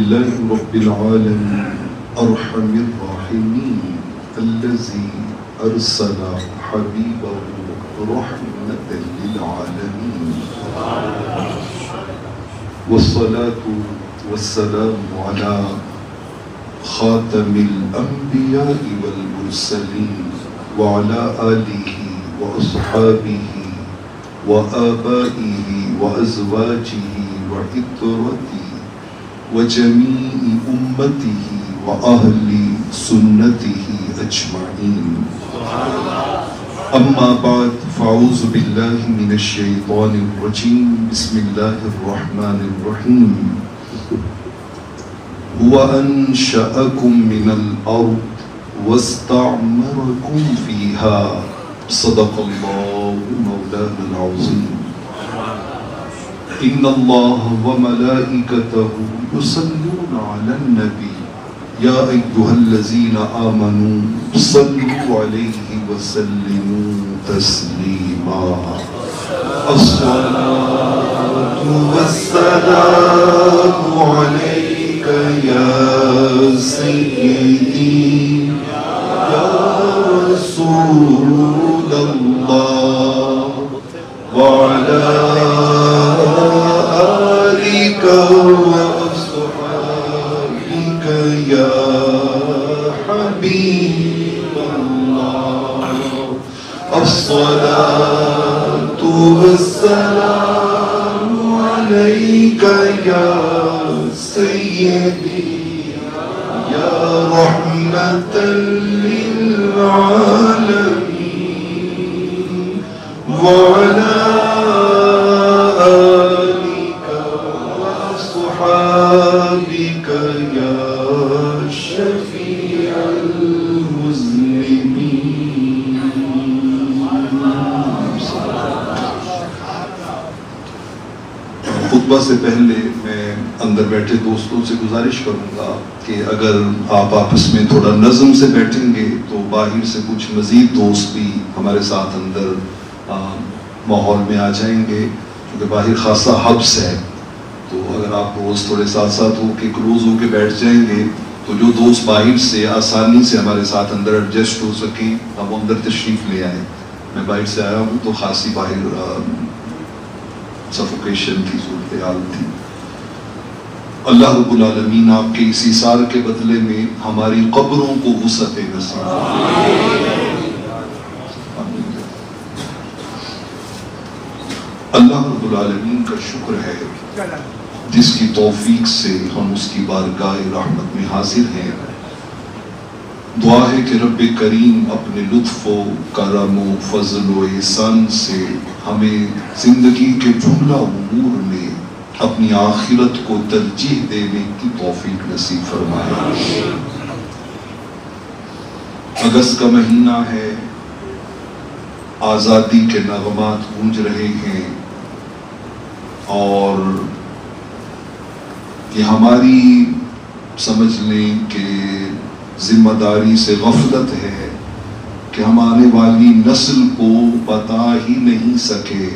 لله رب العالمين أرحم الراحمين الذي أرسل حبيبه رحمة للعالمين والصلاة والسلام على خاتم الأنبياء والمرسلين وعلى آله وأصحابه وآبائه وأزواجه وعطرته وجميع أمته وأهل سنته أجمعين. أما بعد فأعوذ بالله من الشيطان الرجيم. بسم الله الرحمن الرحيم. هو أنشأكم من الأرض واستعمركم فيها. صدق الله مولانا العظيم. إن الله وملائكته يصلون على النبي يا أيها الذين آمنوا صلوا عليه وسلموا تسليما. الصلاة والسلام عليك يا سيدي يا رسول الله وعلى آلك وأصحابك يا حبيب الله. الصلاة والسلام عليك يا سيدي يا رحمة للعالمين وعلى آلك وأصحابك يا شفيع المذنبين. خطبہ سے پہلے میں اندر بیٹھے دوستوں سے گزارش کروں گا کہ اگر آپ آپس میں تھوڑا نظم سے بیٹھیں گے تو باہر سے کچھ مزید دوست بھی ہمارے ساتھ اندر ماحول میں آ جائیں گے، کیونکہ باہر خاصا حبس ہے. تو اگر آپ روز تھوڑے ساتھ ساتھ ہو کے کلوز ہو کے بیٹھ جائیں گے تو جو دوست باہر سے آسانی سے ہمارے ساتھ اندر ایڈجسٹ ہو سکیں اب وہ اندر تشریف لے آئیں. میں باہر سے آیا ہوں تو خاصی باہر سفوکیشن کی صورتحال تھی. اللہ رب العالمین آپ کے اسی سال کے بدلے میں ہماری قبروں کو وسعت نصیب. اللہ رب العالمین کا شکر ہے جس کی توفیق سے ہم اس کی بارگاہ رحمت میں حاضر ہیں. دعا ہے کہ رب کریم اپنے لطف و کرم و فضل و احسان سے ہمیں زندگی کے جملہ امور میں اپنی آخرت کو ترجیح دینے کی توفیق نصیب فرمائے. اگست کا مہینہ ہے، آزادی کے نغمات گونج رہے ہیں اور یہ ہماری سمجھ لیں کہ ذمہ داری سے غفلت ہے کہ ہم آنے والی نسل کو بتا ہی نہیں سکے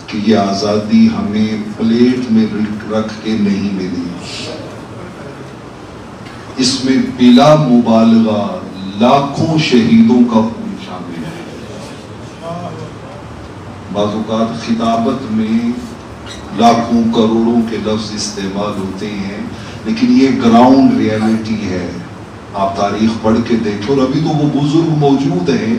کہ یہ آزادی ہمیں پلیٹ میں رکھ کے نہیں ملی. اس میں بلا مبالغہ لاکھوں شہیدوں کا خون شامل ہے. بعض اوقات خطابت میں لاکھوں کروڑوں کے لفظ استعمال ہوتے ہیں لیکن یہ گراؤنڈ ریئلٹی ہے. آپ تاریخ پڑھ کے دیکھو اور ابھی تو وہ بزرگ موجود ہیں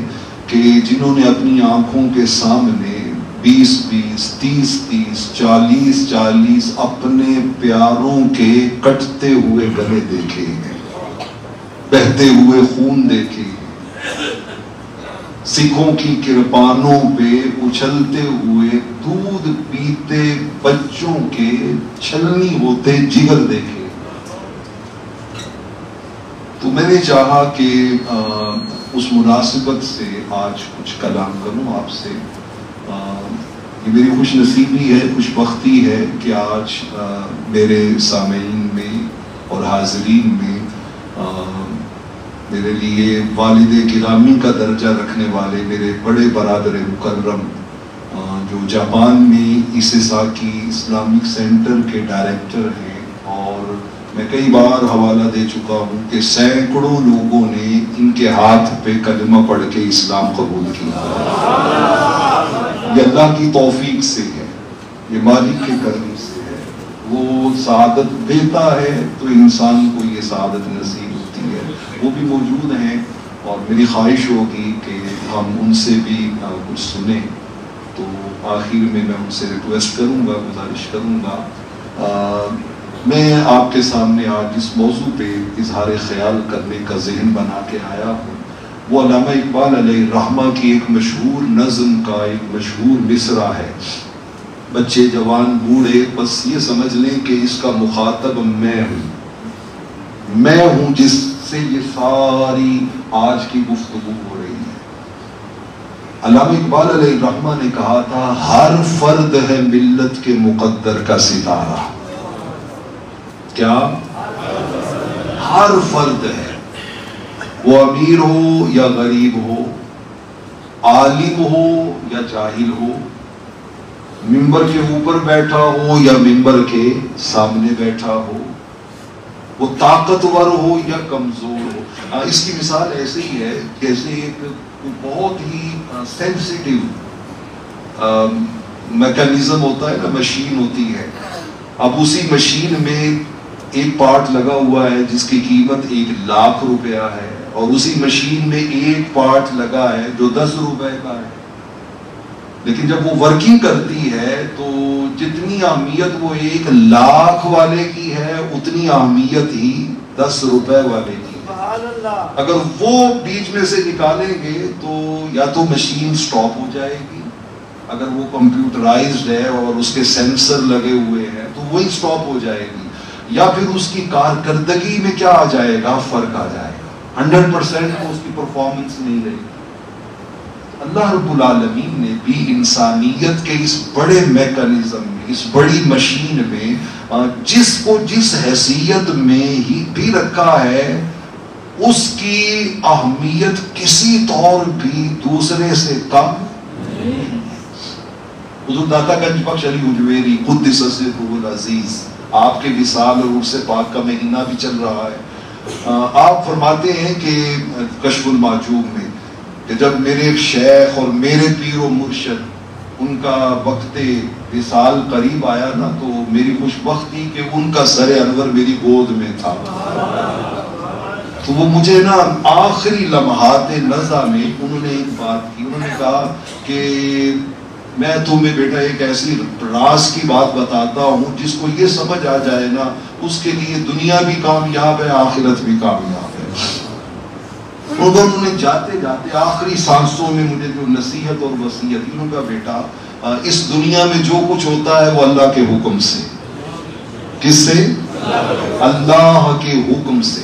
کہ جنہوں نے اپنی آنکھوں کے سامنے 20-20, 30-30, 40-40 اپنے پیاروں کے کٹتے ہوئے گلے دیکھے ہیں، بہتے ہوئے خون دیکھے ہیں، سکھوں کی کرپانوں پہ اچھلتے ہوئے دودھ پیتے بچوں کے چھلنی ہوتے جگر دیکھے. تو میں نے چاہا کہ اس مناسبت سے آج کچھ کلام کروں آپ سے. یہ میری خوش نصیبی ہے، خوش بختی ہے کہ آج میرے سامعین میں اور حاضرین میں میرے لیے والد گرامی کا درجہ رکھنے والے میرے بڑے برادر مکرم جو جاپان میں ایسیساکی اسلامک سینٹر کے ڈائریکٹر ہیں اور میں کئی بار حوالہ دے چکا ہوں کہ سینکڑوں لوگوں نے ان کے ہاتھ پہ کلمہ پڑھ کے اسلام قبول کیا. یہ اللہ کی توفیق سے ہے، یہ مالک کے کرم سے ہے. وہ سعادت دیتا ہے تو انسان کو یہ سعادت نصیب ہوتی ہے. وہ بھی موجود ہیں اور میری خواہش ہوگی کہ ہم ان سے بھی کچھ سنیں. تو آخر میں ان سے ریکویسٹ کروں گا، گزارش کروں گا. میں آپ کے سامنے آج جس موضوع پہ اظہار خیال کرنے کا ذہن بنا کے آیا ہوں وہ علامہ اقبال علیہ الرحمہ کی ایک مشہور نظم کا ایک مشہور مصرع ہے. بچے جوان بوڑھے بس یہ سمجھ لیں کہ اس کا مخاطب میں ہوں جس سے یہ ساری آج کی گفتگو ہو رہی ہے. علامہ اقبال علیہ الرحمہ نے کہا تھا ہر فرد ہے ملت کے مقدر کا ستارہ. کیا؟ ہر فرد ہے، وہ امیر ہو یا غریب ہو، عالم ہو یا جاہل ہو، منبر کے اوپر بیٹھا ہو یا منبر کے سامنے بیٹھا ہو، وہ طاقتور ہو یا کمزور ہو. اس کی مثال ایسے ہی ہے جیسے ایک بہت ہی سینسیٹیو میکانزم ہوتا ہے نا، مشین ہوتی ہے. اب اسی مشین میں ایک پارٹ لگا ہوا ہے جس کی قیمت 1,00,000 روپیہ ہے، اور اسی مشین میں ایک پارٹ لگا ہے جو 10 روپے کا ہے. لیکن جب وہ ورکنگ کرتی ہے تو جتنی اہمیت وہ 1,00,000 والے کی ہے اتنی اہمیت ہی 10 روپے والے کی. اگر وہ بیچ میں سے نکالیں گے تو یا تو مشین سٹاپ ہو جائے گی، اگر وہ کمپیوٹرائزڈ ہے اور اس کے سینسر لگے ہوئے ہیں تو وہی سٹاپ ہو جائے گی، یا پھر اس کی کارکردگی میں کیا آ جائے گا، فرق آ جائے گا. 100% کو اس کی پرفارمنس نہیں رہے گی. اللہ رب العالمین نے بھی انسانیت کے اس بڑے میکانزم میں، اس بڑی مشین میں جس کو جس حیثیت میں ہی بھی رکھا ہے اس کی اہمیت کسی طور بھی دوسرے سے کم نہیں. حضور داتا گنج بخش علی حجویری قدس سرہ العزیز، آپ کے وصال اور عرس پاک کا مہینہ بھی چل رہا ہے. آپ فرماتے ہیں کہ کشف المحجوب میں کہ جب میرے شیخ اور میرے پیر و مرشد ان کا وقت وصال قریب آیا نا تو میری خوش بختی کہ ان کا سر انور میری گود میں تھا. تو وہ مجھے نا آخری لمحات نزا میں انہوں نے ایک بات کی. انہوں نے کہا کہ میں تمہیں بیٹا ایک ایسی راز کی بات بتاتا ہوں جس کو یہ سمجھ آ جائے نا اس کے لیے دنیا بھی کامیاب ہے، آخرت بھی کامیاب ہے. انہوں نے جاتے جاتے آخری سانسوں میں مجھے جو نصیحت اور وصیت، انہوں کا بیٹا اس دنیا میں جو کچھ ہوتا ہے وہ اللہ کے حکم سے. کس سے؟ اللہ کے حکم سے.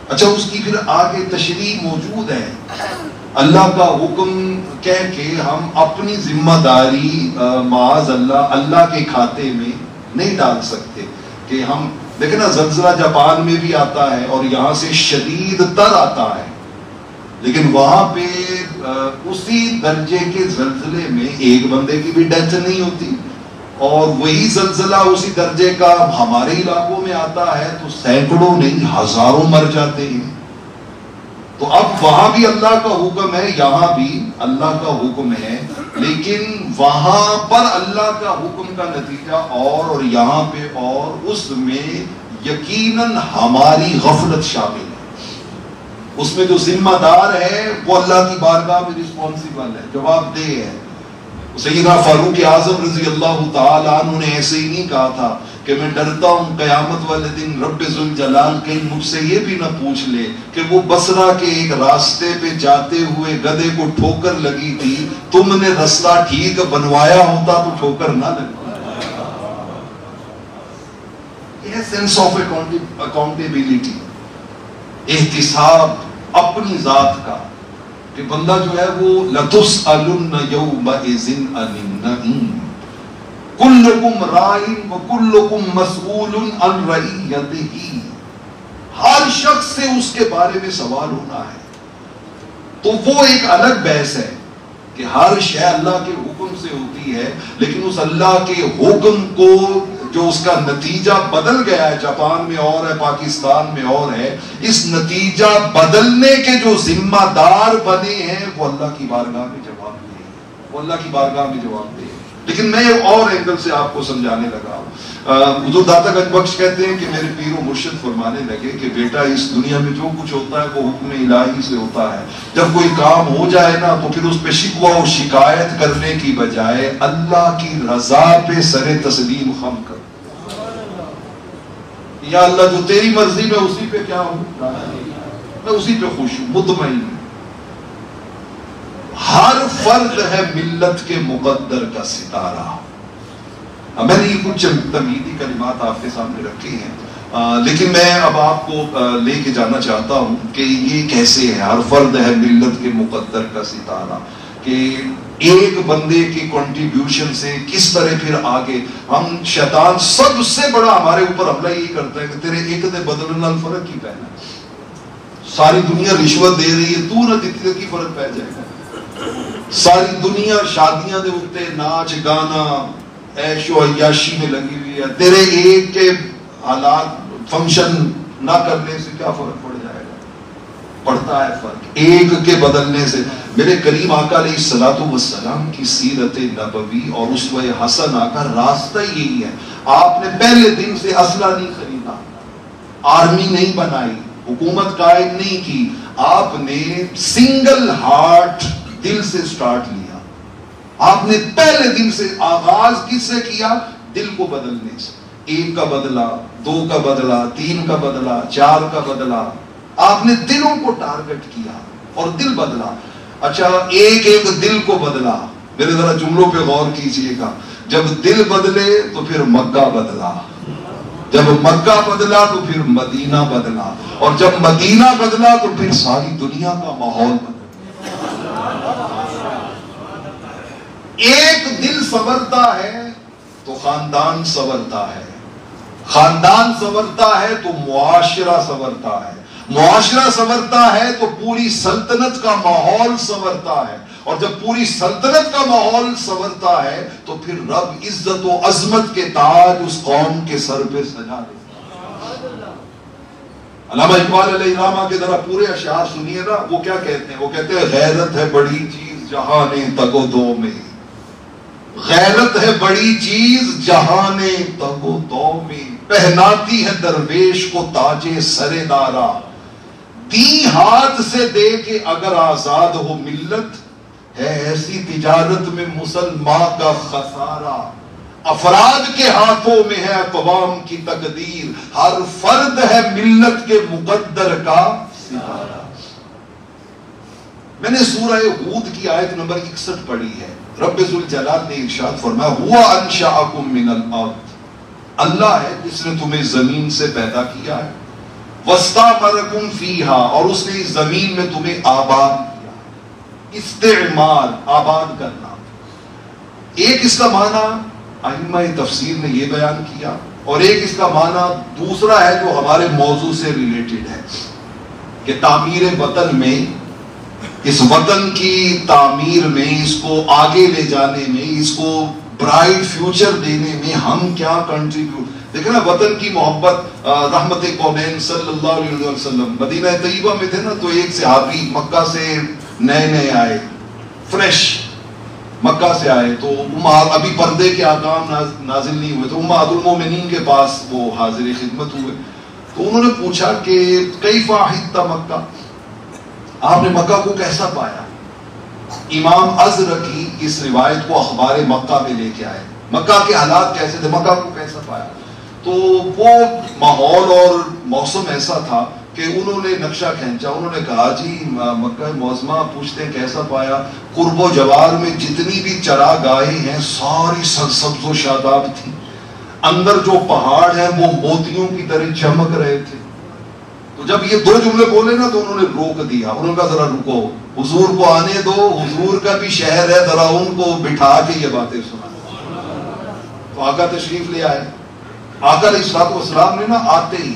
اچھا اس کی پھر آگے تشریح موجود ہے. اللہ کا حکم کہہ کے ہم اپنی ذمہ داری معاذ اللہ کے کھاتے میں نہیں ڈال سکتے. کہ ہم دیکھیں نا زلزلہ جاپان میں بھی آتا ہے اور یہاں سے شدید تر آتا ہے، لیکن وہاں پہ اسی درجے کے زلزلے میں ایک بندے کی بھی ڈیتھ نہیں ہوتی، اور وہی زلزلہ اسی درجے کا ہمارے علاقوں میں آتا ہے تو سینکڑوں نہیں ہزاروں مر جاتے ہیں. تو اب وہاں بھی اللہ کا حکم ہے، یہاں بھی اللہ کا حکم ہے، لیکن وہاں پر اللہ کا حکم کا نتیجہ اور یہاں پہ اور اس میں یقیناً ہماری غفلت شامل ہے. اس میں جو ذمہ دار ہے وہ اللہ کی بارگاہ میں رسپانسیبل ہے، جواب دہ ہے. سیدنا فاروق اعظم رضی اللہ تعالیٰ عنہ نے ایسے ہی نہیں کہا تھا کہ میں ڈرتا ہوں قیامت والے دن رب ذوالجلال کہیں مجھ سے یہ بھی نہ پوچھ لے کہ وہ بصرہ کے ایک راستے پہ جاتے ہوئے گدھے کو ٹھوکر لگی تھی، تم نے رستہ ٹھیک بنوایا ہوتا تو ٹھوکر نہ لگتی. یہ سینس آف اکاؤنٹیبلٹی، احتساب اپنی ذات کا، کہ بندہ جو ہے وہ لَتُسْأَلُنَّ يَوْمَئِذٍ عَنِ النَّعِيمِ كُلُّكُمْ رَاعٍ وَكُلُّكُمْ مَسْئُولٌ عَنْ رَعِيَّتِهِ. ہر شخص سے اس کے بارے میں سوال ہونا ہے. تو وہ ایک الگ بحث ہے کہ ہر شے اللہ کے حکم سے ہوتی ہے، لیکن اس اللہ کے حکم کو جو اس کا نتیجہ بدل گیا ہے، جاپان میں اور ہے، پاکستان میں اور ہے، اس نتیجہ بدلنے کے جو ذمہ دار بنے ہیں وہ اللہ کی بارگاہ میں جواب دیں، وہ اللہ کی بارگاہ میں جواب دیں۔ لیکن میں ایک اور اینگل سے آپ کو سمجھانے لگا ہوں۔ حضور داتا گنج بخش کہتے ہیں کہ میرے پیر و مرشد فرمانے لگے کہ بیٹا اس دنیا میں جو کچھ ہوتا ہے وہ حکم الہی سے ہوتا ہے، جب کوئی کام ہو جائے نا تو پھر اس پہ شکوہ و شکایت کرنے کی بجائے اللہ کی رضا پہ سر تسلیم خم کر، یا اللہ جو تیری مرضی میں اسی پہ کیا ہوں، میں اسی پہ خوش ہوں، مطمئن ہوں۔ ہر فرد ہے ملت کے مقدر کا ستارہ۔ میں نے یہ کچھ تمہیدی کلمات آپ کے سامنے رکھی ہیں، لیکن میں اب آپ کو لے کے جانا چاہتا ہوں کہ یہ کیسے ہے، ہر فرد ہے ملت کے مقدر کا ستارہ، کہ ایک بندے کی کنٹریبیوشن سے کس طرح پھر آگے ہم، شیطان سب سے بڑا ہمارے اوپر حملہ یہی کرتا ہے کہ تیرے ایک دے بدل نال فرق کی پہنا، ساری دنیا رشوت دے رہی ہے، تو نہ دیتی کی فرق پہ جائے گا، ساری دنیا شادیاں دے اٹھتے ناچ گانا عیش و عیاشی میں لگی ہوئی ہے، تیرے ایک کے حالات فنکشن نہ کرنے سے کیا فرق پڑ جائے گا؟ پڑتا ہے فرق ایک کے بدلنے سے۔ میرے کریم آقا علیہ الصلوۃ والسلام کی سیرت نبوی اور اسوہ حسنہ کا راستہ یہی ہے۔ آپ نے پہلے دن سے اسلحہ نہیں خریدا، آرمی نہیں بنائی، حکومت قائم نہیں کی، آپ نے سنگل ہارٹ دل سے سٹارٹ لیا۔ آپ نے پہلے دن سے آغاز کس سے کیا؟ دل کو بدلنے سے۔ ایک کا بدلا، دو کا بدلا، تین کا بدلا، چار کا بدلا، آپ نے دلوں کو ٹارگٹ کیا اور دل بدلا۔ اچھا ایک ایک دل کو بدلا، میرے ذرا جملوں پہ غور کیجئے گا، جب دل بدلے تو پھر مکہ بدلا، جب مکہ بدلا تو پھر مدینہ بدلا، اور جب مدینہ بدلا تو پھر ساری دنیا کا ماحول بدلا۔ ایک دل سنورتا ہے تو خاندان سنورتا ہے، خاندان سنورتا ہے تو معاشرہ سنورتا ہے، معاشرہ سنورتا ہے تو پوری سلطنت کا ماحول سنورتا ہے، اور جب پوری سلطنت کا ماحول سنورتا ہے تو پھر رب عزت و عظمت کے تاج اس قوم کے سر پہ سجا دیتا ہے۔ علامہ اقبال علیہ السلام کے ذرا پورے اشعار سنیے نا، وہ کیا کہتے ہیں؟ وہ کہتے ہیں غیرت ہے بڑی چیز جہاں تگ و دو میں، غیرت ہے بڑی چیز جہاں تگ و دو میں، پہناتی ہے درویش کو تاج سر دارا، دی ہاتھ سے دے کے اگر آزاد ہو ملت، ہے ایسی تجارت میں مسلمان کا خسارہ، افراد کے ہاتھوں میں ہے اقوام کی تقدیر، ہر فرد ہے ملت کے مقدر کا ستارہ۔ میں نے سورہ ہود کی آیت نمبر 61 پڑھی ہے، رب ذوالجلال نے ارشاد فرمایا ہوا انشأکم من الارض، اللہ ہے جس نے تمہیں زمین سے پیدا کیا ہے، واستعمرکم فیہا، اور اس نے اس زمین میں تمہیں آباد کیا۔ استعمار، آباد کرنا، ایک اس کا معنی ائمہ تفسیر نے یہ بیان کیا، اور ایک اس کا معنی دوسرا ہے جو ہمارے موضوع سے ریلیٹڈ ہے، کہ تعمیر وطن میں، اس وطن کی تعمیر میں، اس کو آگے لے جانے میں، اس کو برائٹ فیوچر دینے میں ہم کیا کنٹریبیوٹ۔ دیکھیں نا وطن کی محبت، رحمت کونین صلی اللہ علیہ وسلم مدینہ طیبہ میں تھے نا، تو ایک صحابی مکہ سے نئے آئے، فریش مکہ سے آئے، تو ابھی پردے کے احکام نازل نہیں ہوئے، تو امہات المومنین کے پاس وہ حاضر خدمت ہوئے، تو انہوں نے پوچھا کہ کیف حدت مکہ، آپ نے مکہ کو کیسا پایا؟ امام ازرقی اس روایت کو اخبار مکہ میں لے کے آئے، مکہ کے حالات کیسے تھے، مکہ کو کیسا پایا؟ تو وہ ماحول اور موسم ایسا تھا کہ انہوں نے نقشہ کھینچا، انہوں نے کہا جی مکہ معظمہ پوچھتے ہیں کیسا پایا، قرب و جوار میں جتنی بھی چراگاہیں ہیں ساری سبز و شاداب تھی، اندر جو پہاڑ ہیں وہ موتیوں کی طرح چمک رہے تھے۔ تو جب یہ دو جملے بولے نا تو انہوں نے روک دیا، انہوں نے کہا ذرا رکو، حضور کو آنے دو، حضور کا بھی شہر ہے، ذرا ان کو بٹھا کے یہ باتیں سنا۔ تو آقا تشریف لے آئے، آقا علیہ السلام نے نا آتے ہی،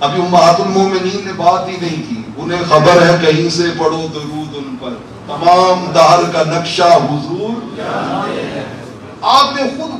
ابھی امہات المومنین نے بات ہی نہیں کی، انہیں خبر ہے کہیں سے پڑھو درود ان پر، تمام دہر کا نقشہ حضور، آپ نے خود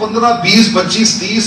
15, 20, 25, 30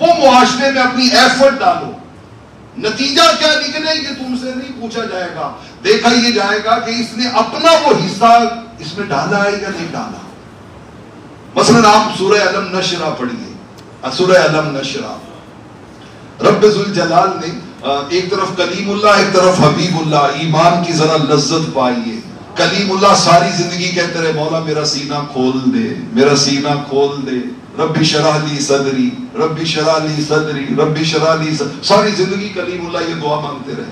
وہ معاشرے میں اپنی ایفرٹ ڈالو. نتیجہ کیا نکلے یہ تم سے نہیں پوچھا جائے گا، دیکھا یہ جائے گا کہ اس نے اپنا وہ حصہ اس میں ڈالا ہے یا نہیں ڈالا. مثلا آپ سورہ علم نشرہ پڑھیے، سورہ علم نشرہ. رب ذوالجلال نے ایک طرف کلیم اللہ ایک طرف حبیب اللہ، ایمان کی ذرا لذت پائیے. کلیم اللہ ساری زندگی کہتے رہے مولا میرا سینہ کھول دے، میرا سینہ کھول دے، ربی شرح لی صدری، ربی شرح لی صدری، ربی شرح لی صدری. ساری زندگی کلیم اللہ یہ دعا مانگتے رہے.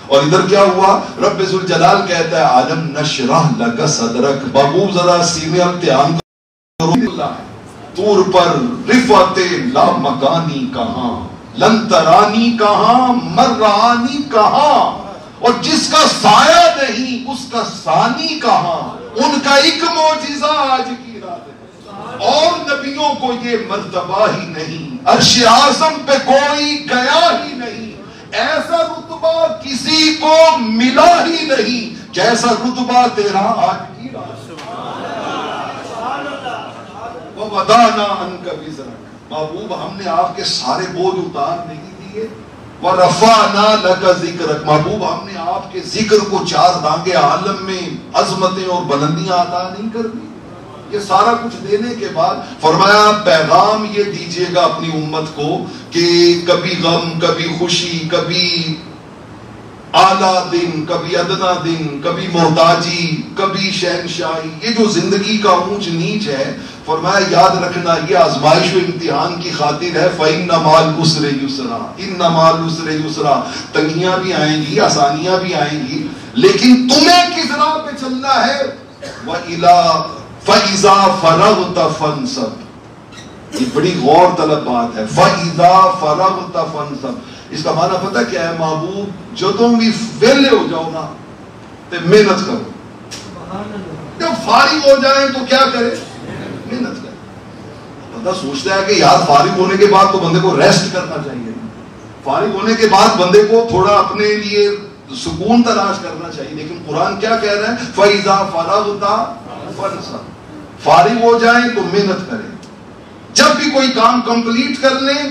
اور ادھر کیا ہوا؟ رب ذوالجلال کہتا ہے عالم نشرح لک صدرک، محبوب ذرا سینے امتحان کرو. طور پر رفعت لا مکانی کہاں، لن ترانی کہاں، مرانی کہاں، اور جس کا سایہ نہیں اس کا ثانی کہاں. ان کا ایک معجزہ آج کی رات ہے، اور نبیوں کو یہ مرتبہ ہی نہیں، عرش اعظم پہ کوئی گیا ہی نہیں. ایسا رتبہ کسی کو ملا ہی نہیں جیسا رتبہ تیرا آج کی رات. وَوَضَعْنَا عَنْكَ وِزْرَكَ، محبوب ہم نے آپ کے سارے بوجھ اتار نہیں دیے. وَرَفَعْنَا لَكَ ذِكْرَكَ، محبوب ہم نے آپ کے ذکر کو چار دانگے عالم میں عظمتیں اور بلندیاں عطا نہیں کر دی. یہ سارا کچھ دینے کے بعد فرمایا پیغام یہ دیجئے گا اپنی امت کو کہ کبھی غم، کبھی خوشی، کبھی اعلیٰ دن، کبھی ادنا دن، کبھی محتاجی، کبھی شہنشاہی، یہ جو زندگی کا اونچ نیچ ہے، فرمایا یاد رکھنا یہ آزمائش و امتحان کی خاطر ہے. فَإِنَّ مَعَ الْعُسْرِ يُسْرًا، إِنَّ مَعَ الْعُسْرِ يُسْرًا. تنگیاں بھی آئیں گی، آسانیاں بھی آئیں گی، لیکن تمہیں کس راہ پہ چلنا ہے؟ وَإِلَىٰ فَإِذَا فَرَغْتَ فَانْصَبْ. یہ بڑی غور طلب بات ہے. فَإِذَا فَرَغْتَ فَانْصَبْ، اس کا معنی پتہ کیا ہے محبوب؟ جو تم بھی ویلے ہو جاؤ نا تو محنت کرو. جب فارغ ہو جائیں تو کیا کرے؟ محنت کرے. بندہ سوچتا ہے کہ یار فارغ ہونے کے بعد تو بندے کو ریسٹ کرنا چاہیے، فارغ ہونے کے بعد بندے کو تھوڑا اپنے لیے سکون تلاش کرنا چاہیے. لیکن قرآن کیا کہہ رہا ہے؟ فَإِذَا فَرَغْتَ فَانْصَبْ، فارغ ہو جائیں تو محنت کریں. جب بھی کوئی کام کمپلیٹ کر لیں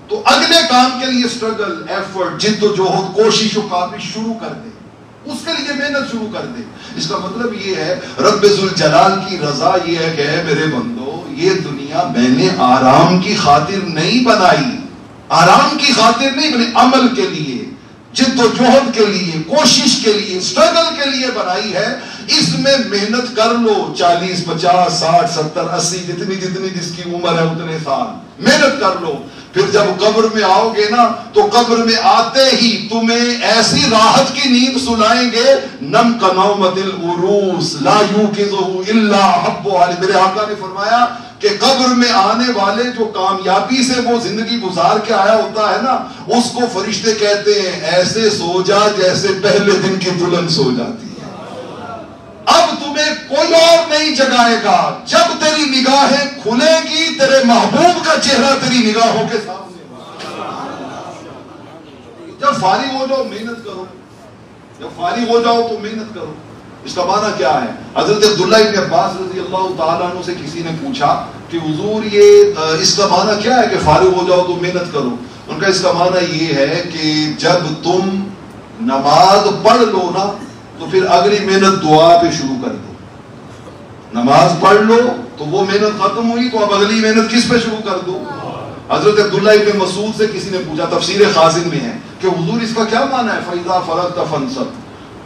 تو اگلے کام کے لیے سٹرگل، ایفرٹ، جد و جہد، کوشش و کاوش شروع کر دیں، اس کے لیے محنت شروع کر دیں. اس کا مطلب یہ ہے رب ذوالجلال کی رضا یہ ہے کہ اے میرے بندو یہ دنیا میں نے آرام کی خاطر نہیں بنائی، آرام کی خاطر نہیں بنائی، عمل کے لیے، جد و جہد کے لیے، کوشش کے لیے، سٹرگل کے لیے بنائی ہے. اس میں محنت کر لو، 40 50 60 70 80 جتنی جس کی عمر ہے اتنے سال محنت کر لو. پھر جب قبر میں آؤ گے نا تو قبر میں آتے ہی تمہیں ایسی راحت کی نیند سلائیں گے، نم کنومت العروس لا یوقظہ الا حب علی. میرے آقا نے فرمایا کہ قبر میں آنے والے جو کامیابی سے وہ زندگی گزار کے آیا ہوتا ہے نا، اس کو فرشتے کہتے ہیں ایسے سو جا جیسے پہلے دن کی دلہن سو جاتی ہے. اب تمہیں کوئی اور نہیں جگائے گا. جب تیری نگاہیں کھلے گی تیرے محبوب کا چہرہ تیری نگاہوں کے سامنے. جب فارغ ہو جاؤ محنت کرو، جب فارغ ہو جاؤ تو محنت کرو. اس کا معنی کیا ہے؟ حضرت عبداللہ ابن عباس رضی اللہ تعالیٰ عنہ سے کسی نے پوچھا کہ حضور یہ اس کا معنی کیا ہے کہ فارغ ہو جاؤ تو محنت کرو؟ ان کا اس کا معنی یہ ہے کہ جب تم نماز پڑھ لو نا تو پھر اگلی محنت دعا پہ شروع کر دو. نماز پڑھ لو تو وہ محنت ختم ہوئی تو اب اگلی محنت کس پہ شروع کر دو؟ حضرت عبداللہ ابن مسعود سے کسی نے پوچھا، تفسیر خازن میں ہے، کہ حضور اس کا کیا معنی ہے فَإِذَا فَرَغْتَ فَانْصَبْ؟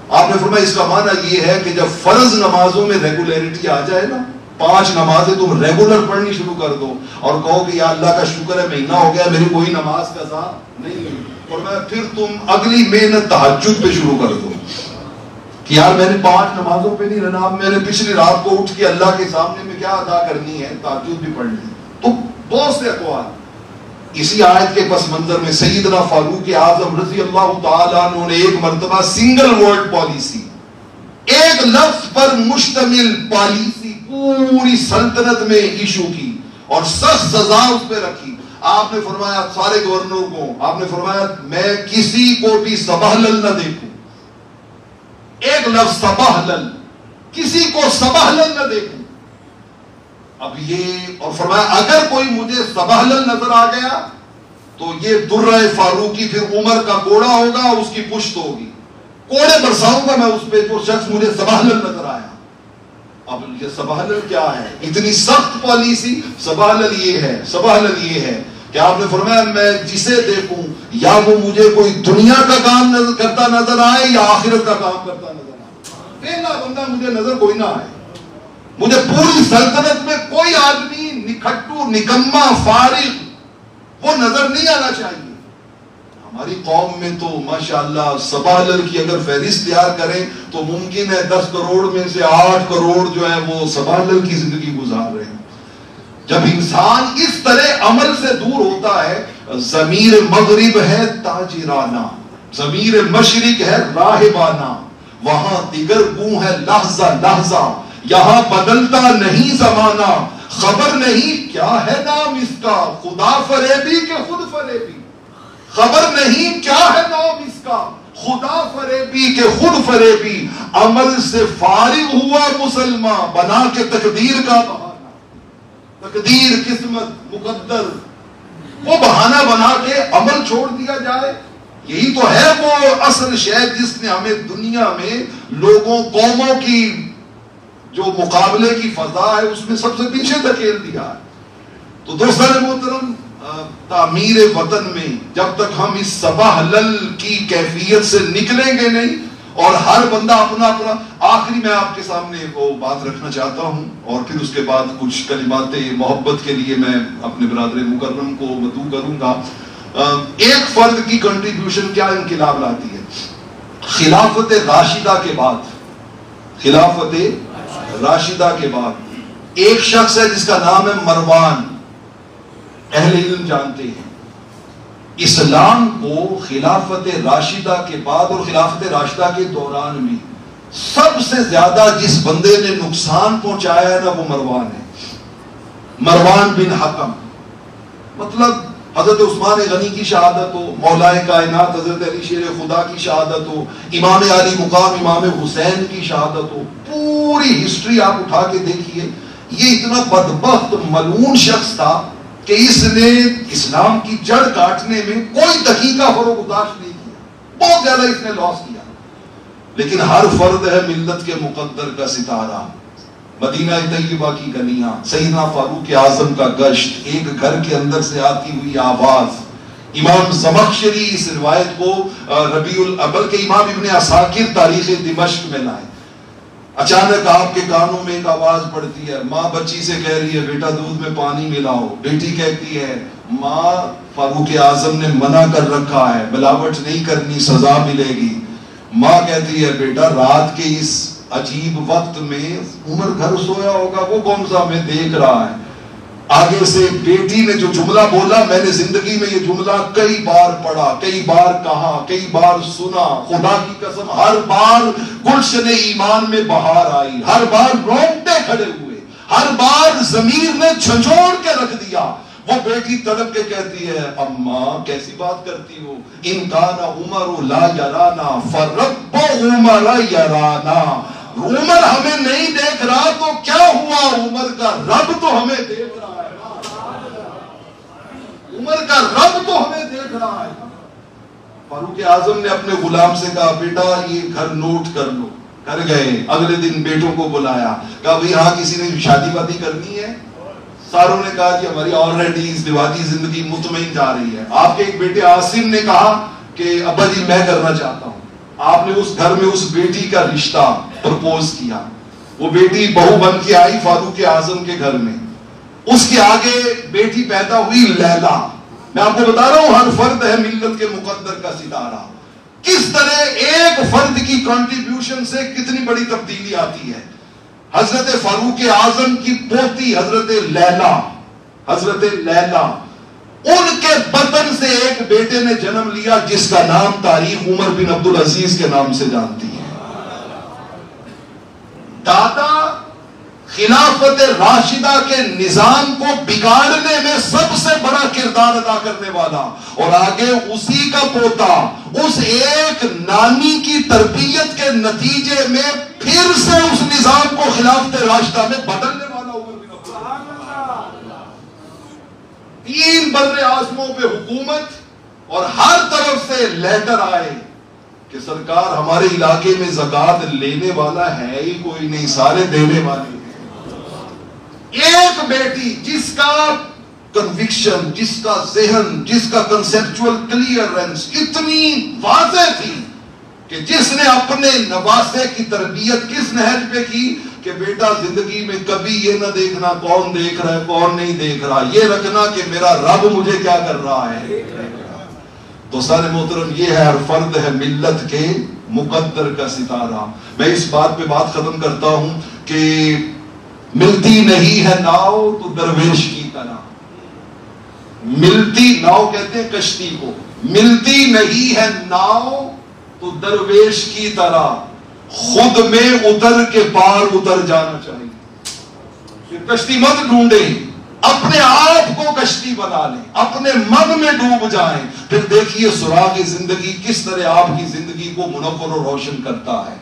آپ نے فرمایا اس کا معنی یہ ہے کہ جب فرض نمازوں میں ریگولیرٹی آ جائے نا، 5 نمازیں تم ریگولر پڑھنی شروع کر دو اور کہو کہ یا اللہ کا شکر ہے مہینہ ہو گیا میری کوئی نماز قضا نہیں ہوئی، فرمایا پھر تم اگلی محنت تہجد پہ شروع کر دو کہ یار میں نے 5 نمازوں پہ نہیں رہنا، میں نے پچھلی رات کو اٹھ کے اللہ کے سامنے میں کیا ادا کرنی ہے، تہجد بھی پڑھنی ہے. تو بہت سے اقوال. اسی آیت کے پس منظر میں سیدنا فاروق اعظم رضی اللہ تعالیٰ عنہ نے ایک مرتبہ سنگل ورڈ پالیسی، ایک لفظ پر مشتمل پالیسی پوری سلطنت میں ایشو کی اور سخت سزا اس پہ رکھی. آپ نے فرمایا سارے گورنروں کو، آپ نے فرمایا میں کسی کو بھی سبہلل نہ دیکھوں، ایک لفظ سبہلل، کسی کو سبہلل نہ دیکھوں. اب یہ اور فرمایا اگر کوئی مجھے سبہلل نظر آ گیا تو یہ درہ فاروقی پھر عمر کا کوڑا ہوگا، اس کی پشت ہوگی، کوڑے برساؤں گا میں اس پہ جو شخص مجھے سبحلل نظر آیا۔ اب یہ سبحلل کیا ہے؟ اتنی سخت پالیسی، سبحلل یہ ہے، سبحلل یہ ہے کہ آپ نے فرمایا میں جسے دیکھوں یا وہ مجھے کوئی دنیا کا کام کرتا نظر آئے یا آخرت کا کام کرتا نظر آئے، پہلا بندہ مجھے نظر کوئی نہ آئے، مجھے پوری سلطنت میں کوئی آدمی نکھٹو نکما فارغ وہ نظر نہیں آنا چاہیے۔ ہماری قوم میں تو ماشاءاللہ سبحلل کی اگر فہرست تیار کریں تو ممکن ہے 10 کروڑ میں سے 8 کروڑ جو ہے وہ سبحلل کی زندگی گزار رہے ہیں۔ جب انسان اس طرح عمل سے دور ہوتا ہے، ضمیر مغرب ہے تاجرانہ، ضمیر مشرق ہے راہبانہ، وہاں دیگر گوں ہے لحظہ لحظہ، یہاں بدلتا نہیں زمانہ، خبر نہیں کیا ہے نام اس کا، خدا فریبی کہ خود فریبی، خبر نہیں کیا ہے نام اس کا، خدا فریبی کہ خود فریبی، عمل سے فارغ ہوا مسلمان بنا کے تقدیر کا بہانہ، تقدیر قسمت مقدر وہ بہانہ بنا کے عمل چھوڑ دیا جائے۔ یہی تو ہے وہ اصل شے جس نے ہمیں دنیا میں لوگوں قوموں کی جو مقابلے کی فضا ہے اس میں سب سے پیچھے دھکیل دیا ہے۔ تو دوستان محترم، تعمیر وطن میں جب تک ہم اس سبحلل کی کیفیت سے نکلیں گے نہیں، اور ہر بندہ اپنا اپنا، آخری میں آپ کے سامنے وہ بات رکھنا چاہتا ہوں اور پھر اس کے بعد کچھ کلمات محبت کے لیے میں اپنے برادر مکرم کو مدعو کروں گا۔ ایک فرد کی کنٹریبیوشن کیا انقلاب لاتی ہے؟ خلافت راشدہ کے بعد، خلافت راشدہ کے بعد ایک شخص ہے جس کا نام ہے مروان، اہل علم جانتے ہیں۔ اسلام کو خلافت راشدہ کے بعد اور خلافت راشدہ کے دوران میں سب سے زیادہ جس بندے نے نقصان پہنچایا ہے نا وہ مروان ہے، مروان بن حکم۔ مطلب حضرت عثمان غنی کی شہادت ہو، مولائے کائنات حضرت علی شیر خدا کی شہادت ہو، امام علی مقام امام حسین کی شہادت ہو، پوری ہسٹری آپ اٹھا کے دیکھیے، یہ اتنا بدبخت ملعون شخص تھا کہ اس نے اسلام کی جڑ کاٹنے میں کوئی دقیقہ فروگزاشت نہیں کیا، بہت زیادہ اس نے لاس کیا۔ لیکن ہر فرد ہے ملت کے مقدر کا ستارہ، مدینہ طیبہ کی گلیاں، سیدنا فاروق اعظم کا گشت، ایک گھر کے اندر سے آتی ہوئی آواز۔ امام زمخشری اس روایت کو ربیع الاول کے امام ابن عساکر تاریخ دمشق میں لائے۔ اچانک آپ کے کانوں میں ایک آواز پڑتی ہے، ماں بچی سے کہہ رہی ہے بیٹا دودھ میں پانی ملاؤ، بیٹی کہتی ہے ماں فاروق اعظم نے منع کر رکھا ہے، ملاوٹ نہیں کرنی سزا ملے گی۔ ماں کہتی ہے بیٹا رات کے اس عجیب وقت میں عمر گھر سویا ہوگا، وہ کون سا میں دیکھ رہا ہے۔ آگے سے بیٹی نے جو جملہ بولا، میں نے زندگی میں یہ جملہ کئی بار پڑھا، کئی بار کہا، کئی بار سنا، خدا کی قسم ہر بار گلشن ایمان میں بہار آئی، ہر بار رونگٹے کھڑے ہوئے، ہر بار ضمیر نے جھنجھوڑ کے رکھ دیا۔ وہ بیٹی تڑپ کے کہتی ہے اماں کیسی بات کرتی ہو، ان کان عمر لا یرانا فرب عمر یرانا، عمر ہمیں نہیں دیکھ رہا تو کیا ہوا، عمر کا رب تو ہمیں دیکھ رہا ہے، عمر کا رب تو ہمیں دیکھ رہا ہے۔ فاروق اعظم نے اپنے غلام سے کہا بیٹا یہ گھر نوٹ کر لو، کر گئے۔ اگلے دن بیٹوں کو بلایا، کہا بھئی ہاں کسی نے شادی وادی کرنی ہے؟ ساروں نے کہا کہ ہماری آلریڈی ازدواجی زندگی مطمئن جا رہی ہے۔ آپ کے ایک بیٹے عاصم نے کہا کہ ابا جی میں کرنا چاہتا ہوں۔ آپ نے اس گھر میں اس بیٹی کا رشتہ پرپوز کیا، وہ بیٹی بہو بن کے آئی فاروق اعظم کے گھر میں۔ اس کے آگے بیٹی پیدا ہوئی لیلا۔ میں آپ کو بتا رہا ہوں ہر فرد ہے ملت کے مقدر کا ستارہ، کس طرح ایک فرد کی کنٹریبیوشن سے کتنی بڑی تبدیلی آتی ہے۔ حضرت فاروق اعظم کی پوتی حضرت لیلا، ان کے بطن سے ایک بیٹے نے جنم لیا جس کا نام تاریخ عمر بن عبدالعزیز کے نام سے جانتی ہے۔ دادا خلافت راشدہ کے نظام کو بگاڑنے میں سب سے بڑا کردار ادا کرنے والا، اور آگے اسی کا پوتا اس ایک نانی کی تربیت کے نتیجے میں پھر سے اس نظام کو خلافت راشدہ میں بدلنے والا عمر بن عبدالعزیز۔ 3 بر اعظموں پہ حکومت اور ہر طرف سے لیٹر آئے کہ سرکار ہمارے علاقے میں زکوٰۃ لینے والا ہے ہی کوئی نہیں، سارے دینے والے ہیں۔ ایک بیٹی جس کا کنوکشن، جس کا ذہن، جس کا کنسیپچول کلیئرنس اتنی واضح تھی کہ جس نے اپنے نواسے کی تربیت کس نہج پہ کی کہ بیٹا زندگی میں کبھی یہ نہ دیکھنا کون دیکھ رہا ہے کون نہیں دیکھ رہا، یہ رکھنا کہ میرا رب مجھے کیا کر رہا ہے۔ دوستان محترم، یہ ہے ہر فرد ہے ملت کے مقدر کا ستارہ۔ میں اس بات پہ بات ختم کرتا ہوں کہ ملتی نہیں ہے ناؤ تو درویش کی طرح، ملتی ناؤ کہتے ہیں کشتی کو، ملتی نہیں ہے ناؤ تو درویش کی طرح خود میں اتر کے پار اتر جانا چاہیے۔ پھر کشتی مت ڈھونڈیں، اپنے آپ کو کشتی بنا لیں، اپنے من میں ڈوب جائیں، پھر دیکھیے سراغ زندگی کس طرح آپ کی زندگی کو منور و روشن کرتا ہے۔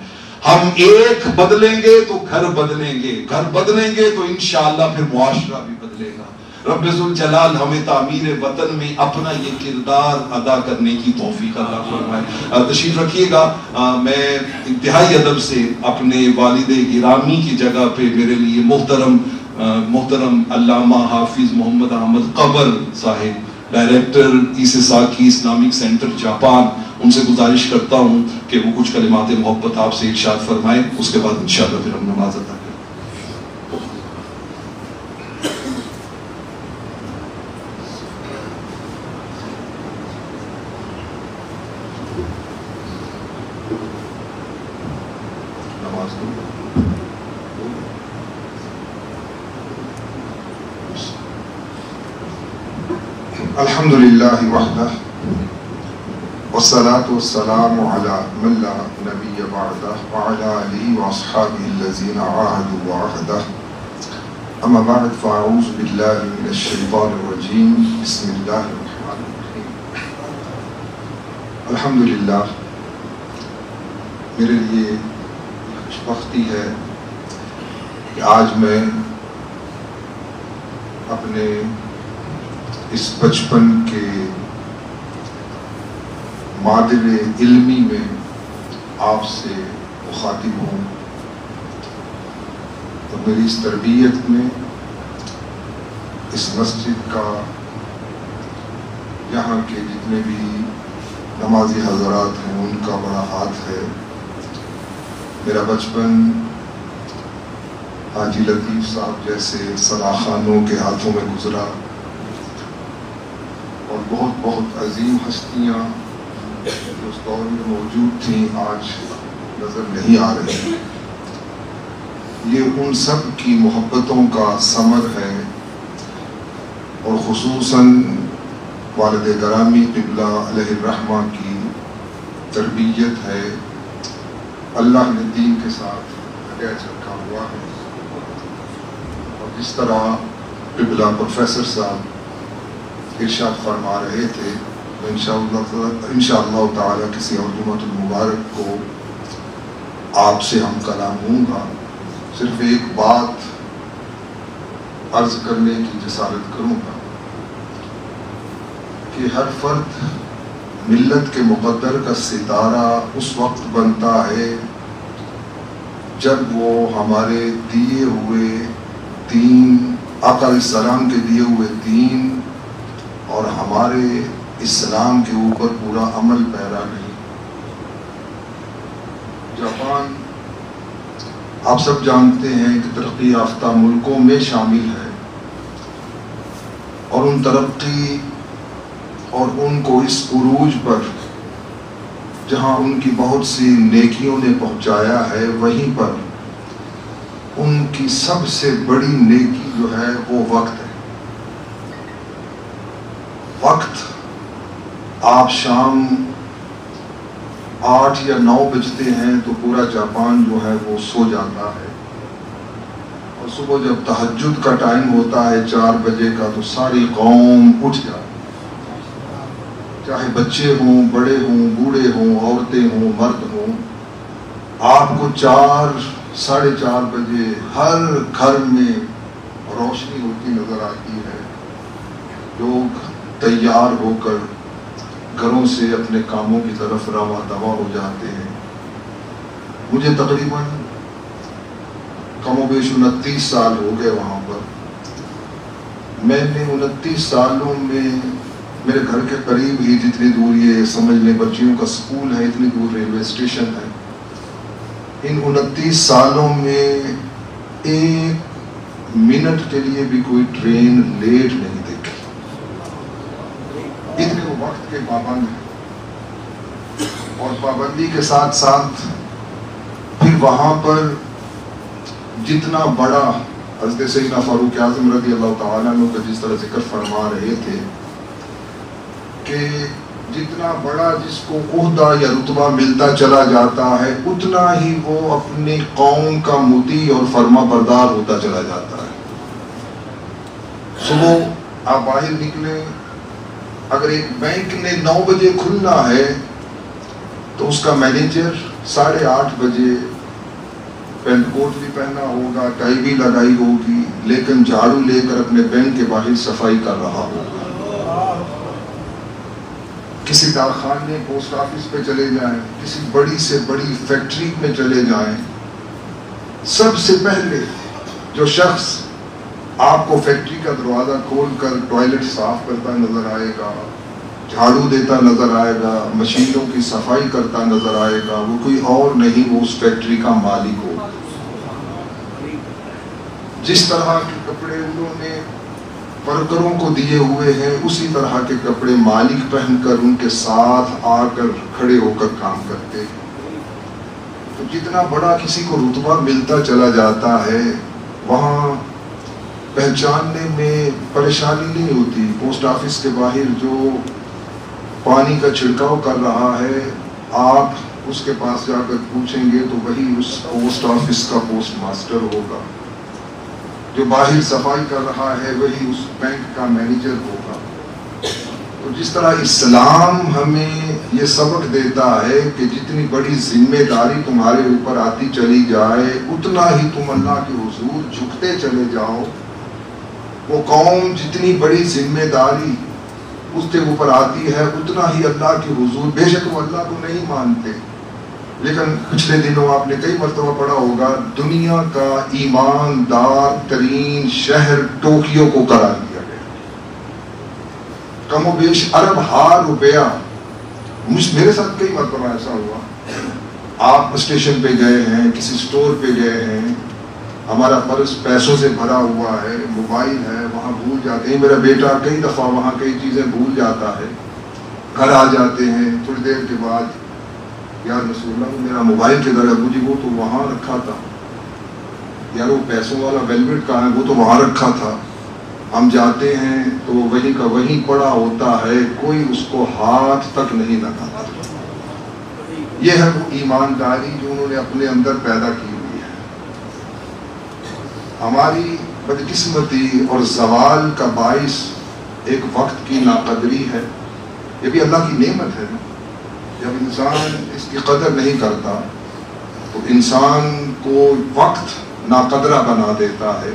ہم ایک بدلیں گے تو گھر بدلیں گے، گھر بدلیں گے تو انشاءاللہ پھر معاشرہ بھی بدلے گا۔ رب ذوالجلال ہمیں تعمیر وطن میں اپنا یہ کردار ادا کرنے کی توفیق عطا فرمائے۔ تشریف رکھیے گا۔ میں انتہائی ادب سے اپنے والد گرامی کی جگہ پہ میرے لیے محترم علامہ حافظ محمد احمد قبر صاحب، ڈائریکٹر ایسے ساکی اسلامک سینٹر جاپان، ان سے گزارش کرتا ہوں کہ وہ کچھ کلمات محبت آپ سے ارشاد فرمائیں، اس کے بعد انشاءاللہ پھر ہم نماز ادا کریں۔ الحمدللہ وحدہ والصلاة والسلام علی من لا نبی بعدہ وعلی آلہ واصحابہ الذین عاہدوا وعہدہ، اما بعد فاعوذ باللہ من الشیطان الرجیم، بسم اللہ الرحمن الرحیم۔ الحمدللہ، میرے لیے خوش بختی ہے کہ آج میں اپنے اس بچپن کے مادر علمی میں آپ سے مخاطب ہوں، اور میری اس تربیت میں اس مسجد کا، یہاں کے جتنے بھی نمازی حضرات ہیں ان کا بڑا ہاتھ ہے۔ میرا بچپن حاجی لطیف صاحب جیسے صلاحانوں کے ہاتھوں میں گزرا، اور بہت بہت عظیم ہستیاں جو اس دور میں موجود تھیں آج نظر نہیں آ رہی۔ یہ ان سب کی محبتوں کا ثمر ہے، اور خصوصاً والد گرامی قبلہ علیہ الرحمہ کی تربیت ہے۔ اللہ نے دین کے ساتھ اٹیچ رکھا ہوا ہے، اور جس طرح قبلہ پروفیسر صاحب ارشاد فرما رہے تھے، انشاءاللہ تعالی کسی اور جمعۃ المبارک کو آپ سے ہم کلام ہوں گا۔ صرف ایک بات عرض کرنے کی جسارت کروں گا کہ ہر فرد ملت کے مقدر کا ستارہ اس وقت بنتا ہے جب وہ ہمارے دیے ہوئے دین، آقا علیہ السلام کے دیے ہوئے دین اور ہمارے اسلام کے اوپر پورا عمل پیرا نہیں۔ جاپان آپ سب جانتے ہیں کہ ترقی یافتہ ملکوں میں شامل ہے، اور ان ترقی اور ان کو اس عروج پر جہاں ان کی بہت سی نیکیوں نے پہنچایا ہے، وہیں پر ان کی سب سے بڑی نیکی جو ہے وہ وقت ہے۔ وقت، آپ شام 8 یا 9 بجتے ہیں تو پورا جاپان جو ہے وہ سو جاتا ہے، اور صبح جب تہجد کا ٹائم ہوتا ہے 4 بجے کا تو ساری قوم اٹھ جاتی ہے، چاہے بچے ہوں، بڑے ہوں، بوڑھے ہوں، عورتیں ہوں، مرد ہوں۔ آپ کو 4 ساڑھے 4 بجے ہر گھر میں روشنی ہوتی نظر آتی ہے، لوگ تیار ہو کر گھروں سے اپنے کاموں کی طرف رواں دواں ہو جاتے ہیں. مجھے تقریباً کم و بیش 29 سال ہو گئے وہاں پر. میں نے 29 سالوں میں میرے گھر کے قریب ہی جتنی دور یہ سمجھ لیں بچیوں کا سکول ہے, اتنی دور ریلوے اسٹیشن ہے. ان 29 سالوں میں 1 منٹ کے لیے بھی کوئی ٹرین لیٹ نہیں دیکھی. اتنے وہ وقت کے پابند ہیں. اور پابندی کے ساتھ ساتھ پھر وہاں پر جتنا بڑا حضرت سیدنا فاروق اعظم رضی اللہ تعالیٰ عنہ کا جس طرح ذکر فرما رہے تھے کہ جتنا بڑا جس کو عہدہ یا رتبہ ملتا چلا جاتا ہے اتنا ہی وہ اپنی قوم کا مطیع اور فرما بردار ہوتا چلا جاتا ہے. صبح آپ باہر نکلیں, اگر ایک بینک نے 9 بجے کھلنا ہے تو اس کا مینیجر 8:30 بجے پینٹ کوٹ بھی پہنا ہوگا, ٹائی بھی لگائی ہوگی, لیکن جھاڑو لے کر اپنے بینک کے باہر صفائی کر رہا ہوگا. کسی کارخانے پوسٹ آفس پہ چلے جائیں, کسی بڑی سے بڑی فیکٹری میں چلے جائیں, سب سے پہلے جو شخص آپ کو فیکٹری کا دروازہ کھول کر ٹوائلٹ صاف کرتا نظر آئے گا, جھاڑو دیتا نظر آئے گا, مشینوں کی صفائی کرتا نظر آئے گا, وہ کوئی اور نہیں, وہ اس فیکٹری کا مالک ہو. جس طرح کے کپڑے انہوں نے ورکروں کو دیے ہوئے ہیں اسی طرح کے کپڑے مالک پہن کر ان کے ساتھ آ کر کھڑے ہو کر کام کرتے ہیں. تو جتنا بڑا کسی کو رتبہ ملتا چلا جاتا ہے وہاں پہچاننے میں پریشانی نہیں ہوتی. پوسٹ آفس کے باہر جو پانی کا چھڑکاؤ کر رہا ہے آپ اس کے پاس جا کر پوچھیں گے تو وہی اس پوسٹ آفس کا پوسٹ ماسٹر ہوگا. جو باہر صفائی کر رہا ہے وہی اس بینک کا مینیجر ہوگا. تو جس طرح اسلام ہمیں یہ سبق دیتا ہے کہ جتنی بڑی ذمہ داری تمہارے اوپر آتی چلی جائے اتنا ہی تم اللہ کے حضور جھکتے چلے جاؤ. وہ قوم جتنی بڑی ذمہ داری اس کے اوپر آتی ہے اتنا ہی اللہ کے حضور, بے شک وہ اللہ کو نہیں مانتے لیکن پچھلے دنوں آپ نے کئی مرتبہ پڑھا ہوگا دنیا کا ایماندار ترین شہر ٹوکیو کو قرار دیا گیا. کم و بیش ارب ہار روپیہ. میرے ساتھ کئی مرتبہ ایسا ہوا, آپ اسٹیشن پہ گئے ہیں, کسی سٹور پہ گئے ہیں, ہمارا پرس پیسوں سے بھرا ہوا ہے, موبائل ہے, وہاں بھول جاتے ہیں. میرا بیٹا کئی دفعہ وہاں کئی چیزیں بھول جاتا ہے, گھر آ جاتے ہیں تھوڑی دیر کے بعد, یار رسول اللہ میرا موبائل کدھر ہے؟ ابو جی وہ تو وہاں رکھا تھا. یار وہ پیسوں والا ویلویٹ کہاں ہے؟ وہ تو وہاں رکھا تھا. ہم جاتے ہیں تو وہیں کا وہیں پڑا ہوتا ہے, کوئی اس کو ہاتھ تک نہیں لگاتا. یہ ہے وہ ایمانداری جو انہوں نے اپنے اندر پیدا کی ہوئی ہے. ہماری بدقسمتی اور زوال کا باعث ایک وقت کی ناقدری ہے. یہ بھی اللہ کی نعمت ہے. جب انسان اس کی قدر نہیں کرتا تو انسان کو وقت ناقدرہ بنا دیتا ہے,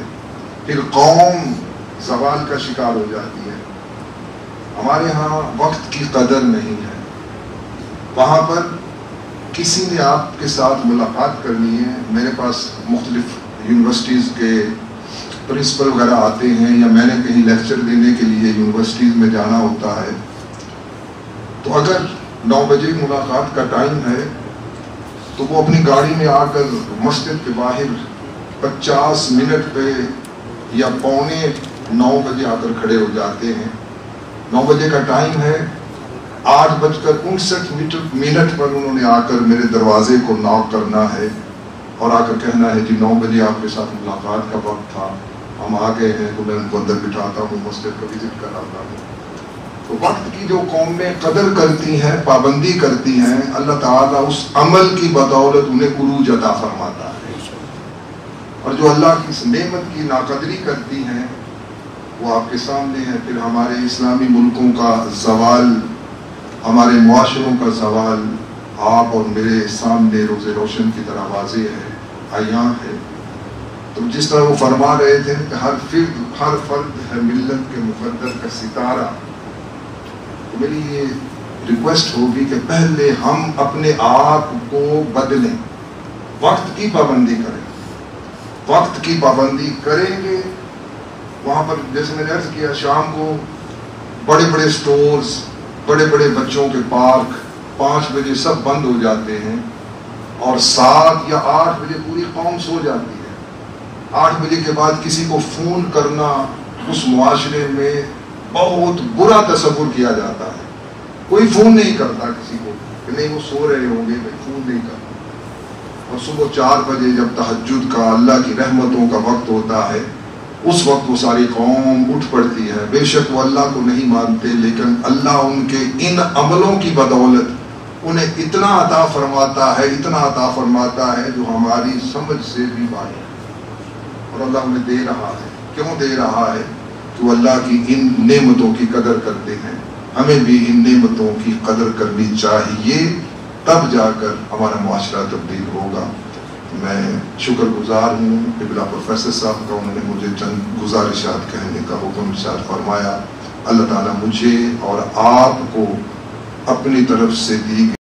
پھر قوم زوال کا شکار ہو جاتی ہے. ہمارے ہاں وقت کی قدر نہیں ہے. وہاں پر کسی نے آپ کے ساتھ ملاقات کرنی ہے, میرے پاس مختلف یونیورسٹیز کے پرنسپل وغیرہ آتے ہیں یا میں نے کہیں لیکچر دینے کے لیے یونیورسٹیز میں جانا ہوتا ہے, تو اگر 9 بجے ملاقات کا ٹائم ہے تو وہ اپنی گاڑی میں آ کر مسجد کے باہر 50 منٹ پہ یا 8:45 بجے آ کر کھڑے ہو جاتے ہیں. 9 بجے کا ٹائم ہے, 8:59 پر انہوں نے آ کر میرے دروازے کو ناک کرنا ہے اور آ کر کہنا ہے جی 9 بجے آپ کے ساتھ ملاقات کا وقت تھا, ہم آ گئے ہیں. تو میں ان کو اندر بٹھاتا ہوں, مسجد کا وزٹ کراتا ہوں. تو وقت کی جو قومیں قدر کرتی ہیں, پابندی کرتی ہیں, اللہ تعالیٰ اس عمل کی بدولت انہیں عروج عطا فرماتا ہے. اور جو اللہ کی اس نعمت کی ناقدری کرتی ہیں وہ آپ کے سامنے ہے. پھر ہمارے اسلامی ملکوں کا زوال, ہمارے معاشروں کا زوال آپ اور میرے سامنے روز روشن کی طرح واضح ہے, عیاں ہے. تو جس طرح وہ فرما رہے تھے کہ ہر فرد ہے ملت کے مقدر کا ستارہ، تو میری یہ ریکویسٹ ہوگی کہ پہلے ہم اپنے آپ کو بدلیں، وقت کی پابندی کریں، وقت کی پابندی کریں گے۔ وہاں پر جیسے میں نے عرض کیا شام کو بڑے بڑے سٹورز، بڑے بڑے بچوں کے پارک 5 بجے سب بند ہو جاتے ہیں اور 7 یا 8 بجے پوری قوم سو جاتی ہے۔ 8 بجے کے بعد کسی کو فون کرنا اس معاشرے میں بہت برا تصور کیا جاتا ہے، کوئی فون نہیں کرتا کسی کو کہ نہیں وہ سو رہے ہوں گے، میں فون نہیں کرتا۔ اور صبح 4 بجے جب تہجد کا اللہ کی رحمتوں کا وقت ہوتا ہے، اس وقت وہ ساری قوم اٹھ پڑتی ہے۔ بے شک وہ اللہ کو نہیں مانتے، لیکن اللہ ان کے ان عملوں کی بدولت انہیں اتنا عطا فرماتا ہے، اتنا عطا فرماتا ہے جو ہماری سمجھ سے بھی باہر ہے۔ اور اللہ انہیں دے رہا ہے، کیوں دے رہا ہے؟ کہ وہ اللہ کی ان نعمتوں کی قدر کرتے ہیں۔ ہمیں بھی ان نعمتوں کی قدر کرنی چاہیے، تب جا کر ہمارا معاشرہ تبدیل ہوگا۔ میں شکر گزار ہوں قبلہ پروفیسر صاحب کا، انہوں نے مجھے چند گزارشات کہنے کا حکم ارشاد فرمایا۔ اللہ تعالیٰ مجھے اور آپ کو اپنی طرف سے دی